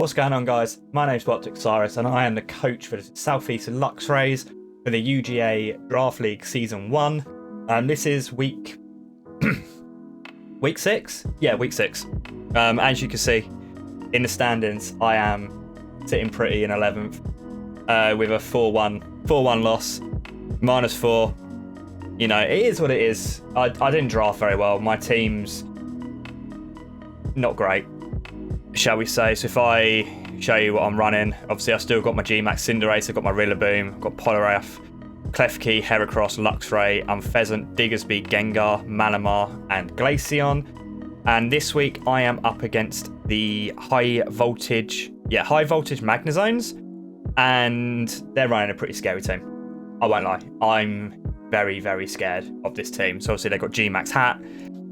What's going on, guys? My name's BiopticPsyrus and I am the coach for the South East Luxrays for the UGA Draft League Season 1. This is week 6? Yeah, week 6. As you can see in the standings, I am sitting pretty in 11th with a 4-1 loss, -4. You know, it is what it is. I didn't draft very well. My team's not great, shall we say. So if I show you what I'm running, obviously I've still got my GMAX Cinderace, I've got my Rillaboom, I've got Poliwrath, Klefki, Heracross, Luxray, Unpheasant, Diggersby, Gengar, Malamar, and Glaceon. And this week I am up against the High Voltage Magnezones, and they're running a pretty scary team. I won't lie, I'm very, very scared of this team. So obviously they've got GMAX Hat,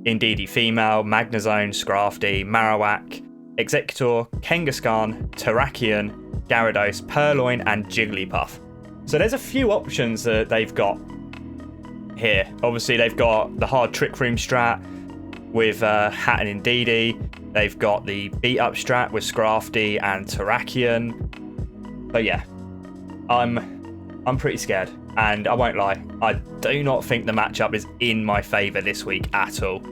Indeedee Female, Magnezone, Scrafty, Marowak, Executor, Kangaskhan, Terrakion, Gyarados, Purloin, and Jigglypuff. So there's a few options that they've got here. Obviously, they've got the hard Trick Room strat with Hat and Indeedee. They've got the beat up strat with Scrafty and Terrakion. But yeah, I'm pretty scared, and I won't lie, I do not think the matchup is in my favour this week at all.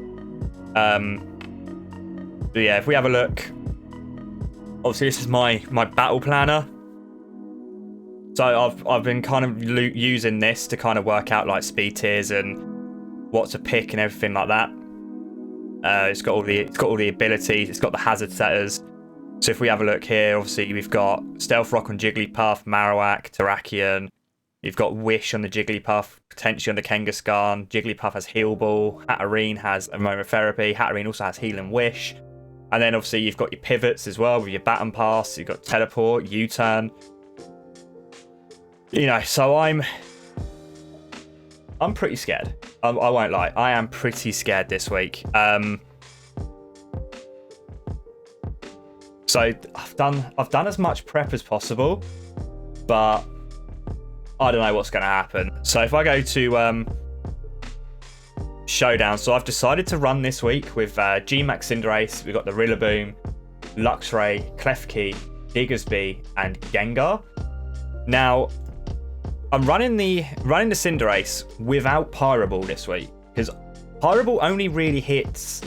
But yeah, if we have a look, obviously this is my battle planner. So I've been kind of using this to kind of work out like speed tiers and what to pick and everything like that. It's got all the abilities. It's got the hazard setters. So if we have a look here, obviously we've got Stealth Rock on Jigglypuff, Marowak, Terrakion. You've got Wish on the Jigglypuff, potentially on the Kangaskhan. Jigglypuff has Heal Ball. Hatterene has Aromatherapy. Hatterene also has Heal and Wish. And then obviously you've got your pivots as well with your Baton Pass. You've got Teleport, U-Turn. You know, so I'm pretty scared. I won't lie. I am pretty scared this week. So I've done as much prep as possible, but I don't know what's going to happen. So if I go to Showdown, so I've decided to run this week with GMAX Cinderace. We've got the Rillaboom, Luxray, Klefki, Diggersby, and Gengar. Now, I'm running the Cinderace without Pyro Ball this week, because Pyro Ball only really hits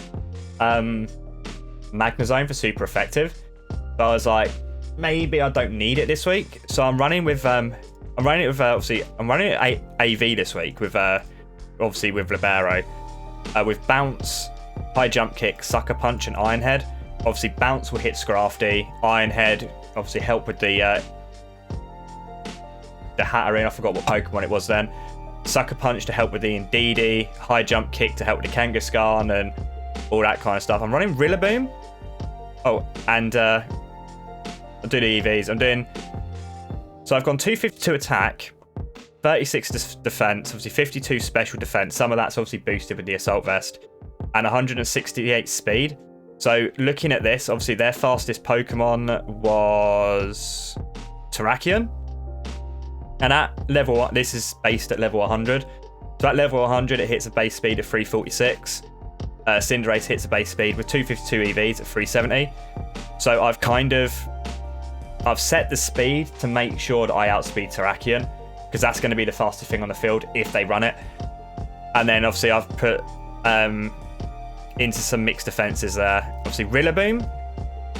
Magnezone for super effective. So I was like, maybe I don't need it this week. So I'm running with obviously I'm running it AV this week with obviously with Libero, with Bounce, High Jump Kick, Sucker Punch, and Iron Head. Obviously Bounce will hit Scrafty. Iron Head obviously help with the Hatterene. I forgot what Pokemon it was then. Sucker Punch to help with the Indeedee. High Jump Kick to help with the Kangaskhan and all that kind of stuff. I'm running Rillaboom. Oh, and I'll do the EVs. So I've gone 252 attack, 36 defense, obviously 52 special defense. Some of that's obviously boosted with the Assault Vest, and 168 speed. So looking at this, obviously their fastest Pokemon was Terrakion. And at level 1, this is based at level 100. So at level 100, it hits a base speed of 346. Cinderace hits a base speed with 252 EVs at 370. So I've set the speed to make sure that I outspeed Terrakion, because that's going to be the fastest thing on the field if they run it. And then obviously I've put into some mixed defenses there. Obviously Rillaboom,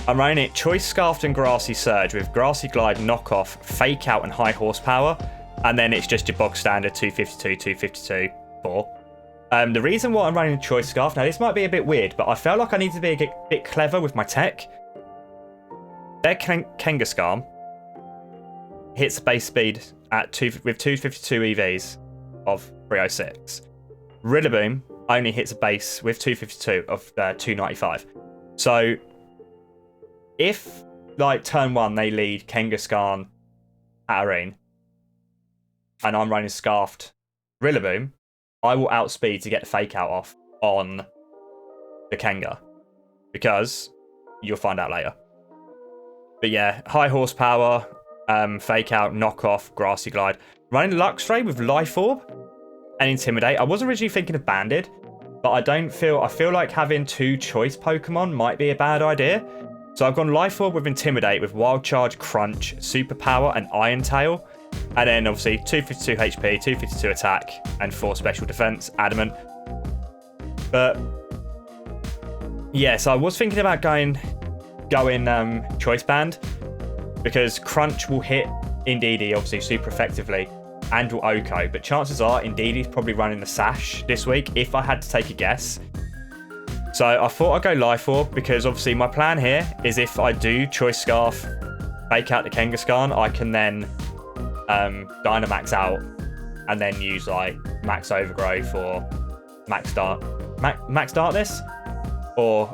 I'm running it Choice Scarfed and Grassy Surge with Grassy Glide, Knockoff, Fake Out, and High Horsepower. And then it's just your bog standard 252, 252, 4. The reason why I'm running Choice Scarf, now this might be a bit weird, but I felt like I need to be a bit clever with my tech. Their Kangaskhan hits base speed with 252 EVs of 306. Rillaboom only hits a base with 252 of 295. So if, like, turn 1 they lead Kangaskhan, Hatterene, and I'm running Scarfed Rillaboom, I will outspeed to get the Fake Out off on the Kanga, because you'll find out later. But yeah, High Horsepower, Fake Out, Knockoff, Grassy Glide. Running Luxray with Life Orb and Intimidate. I was originally thinking of Banded, but I feel like having 2 choice Pokemon might be a bad idea. So I've gone Life Orb with Intimidate with Wild Charge, Crunch, Superpower, and Iron Tail. And then obviously 252 HP, 252 attack, and 4 special defense, Adamant. But yeah, so I was thinking about going Choice Band, because Crunch will hit Indeedee obviously super effectively and will Oko, but chances are Indeedee's probably running the Sash this week if I had to take a guess. So I thought I'd go Life Orb, because obviously my plan here is if I do Choice Scarf, fake out the Kangaskhan, I can then Dynamax out and then use like Max Overgrowth or Max Darkness or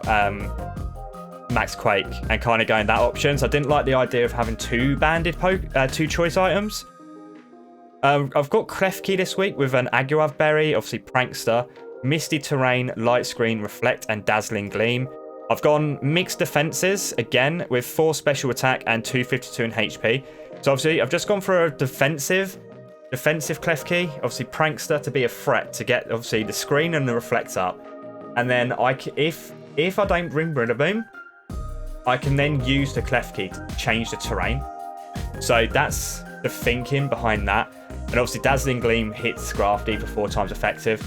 Max Quake, and kind of going that option. So I didn't like the idea of having two banded two choice items. I've got Klefki this week with an Aguav Berry, obviously Prankster, Misty Terrain, Light Screen, Reflect, and Dazzling Gleam. I've gone mixed defenses again with 4 special attack and 252 in HP. So obviously I've just gone for a defensive Klefki, obviously Prankster to be a threat to get obviously the screen and the Reflect up. And then if I don't bring Rillaboom, I can then use the Klefki to change the terrain. So that's the thinking behind that. And obviously Dazzling Gleam hits Scrafty for 4 times effective.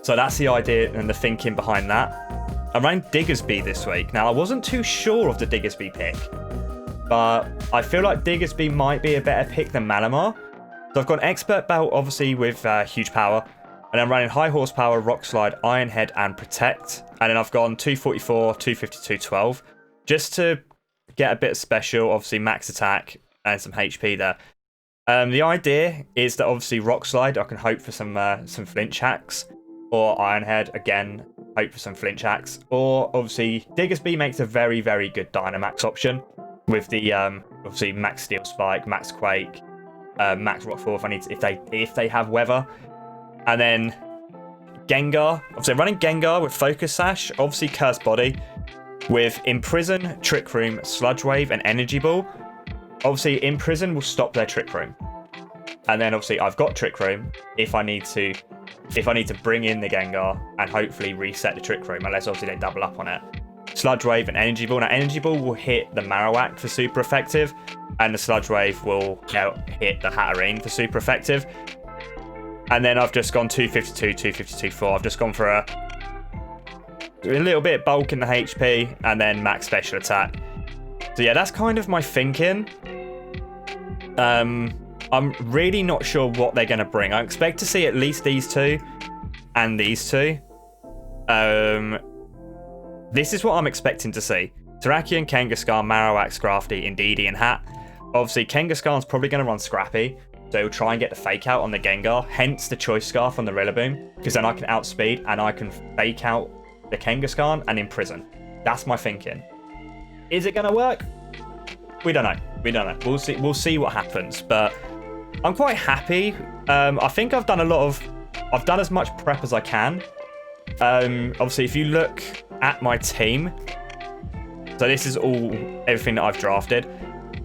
So that's the idea and the thinking behind that. I ran Diggersby this week. Now I wasn't too sure of the Diggersby pick, but I feel like Diggersby might be a better pick than Malamar. So I've got an Expert Belt obviously with huge power. And I'm running High Horsepower, Rock Slide, Iron Head, and Protect. And then I've gone 244, 252, 12. Just to get a bit of special, obviously max attack and some HP there. The idea is that obviously Rock Slide, I can hope for some flinch hacks. Or Iron Head, again, hope for some flinch hacks. Or obviously Diggersby makes a very, very good Dynamax option. With the obviously max Steel Spike, max Quake, max Rock Fall if they have weather. And then Gengar, obviously running Gengar with Focus Sash, obviously Cursed Body, with Imprison, Trick Room, Sludge Wave, and Energy Ball. Obviously Imprison will stop their Trick Room. And then obviously I've got Trick Room if I need to bring in the Gengar and hopefully reset the Trick Room, unless obviously they double up on it. Sludge Wave and Energy Ball. Now Energy Ball will hit the Marowak for super effective, and the Sludge Wave will hit the Hatterene for super effective. And then I've just gone 252, 252, 4. I've just gone for a little bit of bulk in the HP and then max special attack. So yeah, that's kind of my thinking. I'm really not sure what they're going to bring. I expect to see at least these two and these two. This is what I'm expecting to see. Terrakion, Kangaskhan, Marowak, Scrafty, Indeedee, and Hat. Obviously, Kangaskhan's probably going to run Scrappy. So he'll try and get the fake out on the Gengar, hence the Choice Scarf on the Rillaboom, because then I can outspeed and I can fake out the Kangaskhan and Imprison. That's my thinking. Is it going to work? We don't know. We'll see what happens, but I'm quite happy. I think I've done as much prep as I can. Obviously, if you look at my team, so this is everything that I've drafted.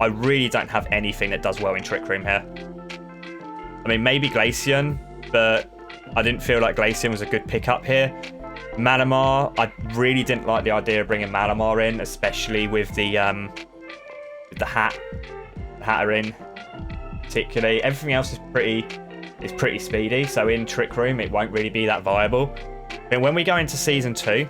I really don't have anything that does well in Trick Room here. I mean, maybe Glaceon, but I didn't feel like Glaceon was a good pickup here. Malamar, I really didn't like the idea of bringing Malamar in, especially with the Hatterene, particularly. Everything else is pretty speedy, so in Trick Room it won't really be that viable. And when we go into Season 2,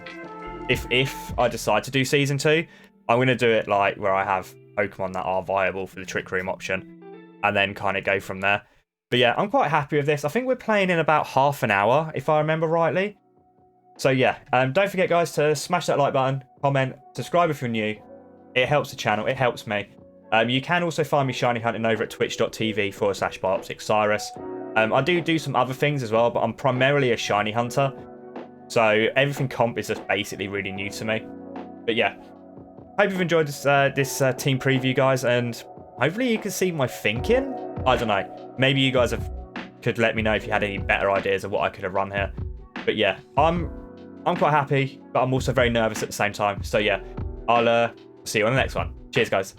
if I decide to do Season 2, I'm going to do it like where I have Pokemon that are viable for the Trick Room option, and then kind of go from there. But yeah, I'm quite happy with this. I think we're playing in about half an hour, if I remember rightly. So yeah, don't forget guys to smash that like button, comment, subscribe if you're new. It helps the channel, it helps me. You can also find me shiny hunting over at twitch.tv/BiopticPsyrus. I do some other things as well, but I'm primarily a shiny hunter. So everything comp is just basically really new to me. But yeah, hope you've enjoyed this team preview, guys, and hopefully you can see my thinking. I don't know. Maybe you guys could let me know if you had any better ideas of what I could have run here. But yeah, I'm quite happy, but I'm also very nervous at the same time. So yeah, I'll see you on the next one. Cheers, guys.